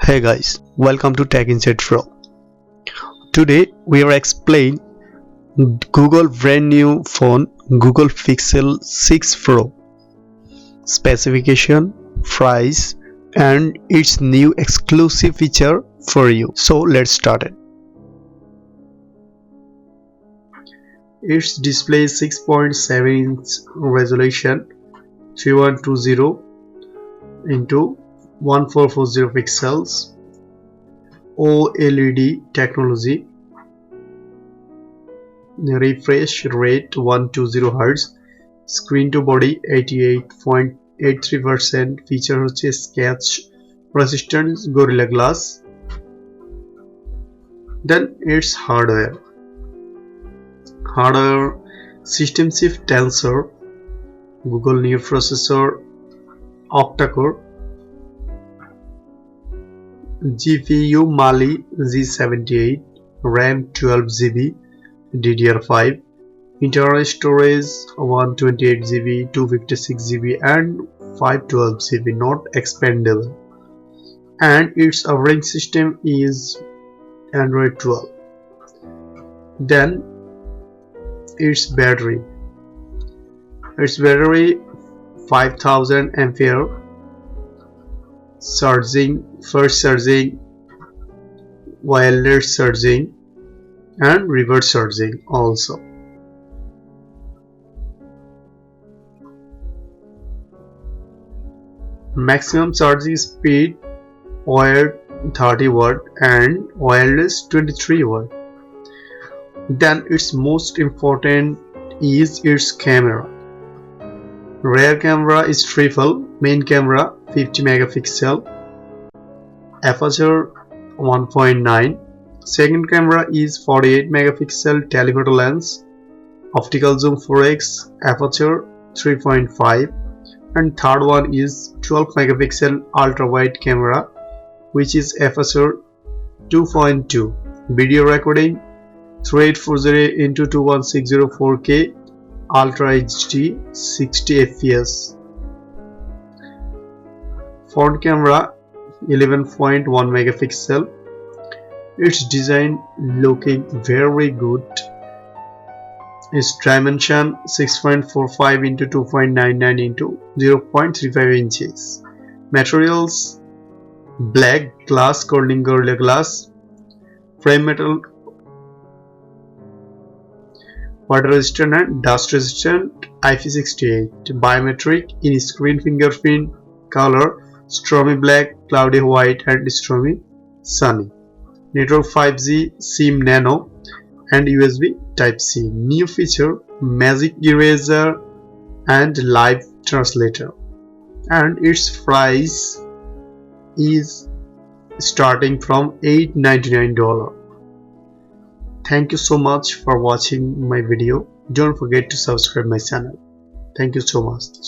Hey guys, welcome to Tech Insight Pro. Today we are explain Google brand new phone Google Pixel 6 Pro specification, price and its new exclusive feature for you. So let's start it. Its display is 6.7 inch resolution 3120 into 1440 pixels, OLED technology, refresh rate 120 Hz, screen to body 88.83%, feature হচ্ছে scratch resistant Gorilla Glass. Then its hardware system chip Tensor, Google new processor octa-core, GPU Mali Z78, RAM 12GB, DDR5, internal storage 128GB, 256GB and 512GB, not expandable, and its operating system is Android 12. Then its battery 5000 ampere, first charging, wireless charging and reverse charging also. Maximum charging speed wired 30 watt and wireless 23 watt. Then its most important is its camera. Rear camera is triple, main camera 50 megapixel, aperture 1.9, second camera is 48 megapixel telephoto lens, optical zoom 4x, aperture 3.5, and third one is 12 megapixel ultra wide camera which is aperture 2.2, video recording 3840 into 2160 4K, Ultra HD 60 fps, front camera 11.1 megapixel. Its design looking very good. Its dimension 6.45 into 2.99 into 0.35 inches. Materials black glass, Corning Gorilla Glass, frame metal, water resistant and dust resistant, IP68, biometric, in screen fingerprint, color stormy black, cloudy white and stormy sunny. Network 5G, SIM Nano and USB Type-C. New feature magic eraser and live translator, and its price is starting from $899. Thank you so much for watching my video. Don't forget to subscribe my channel. Thank you so much.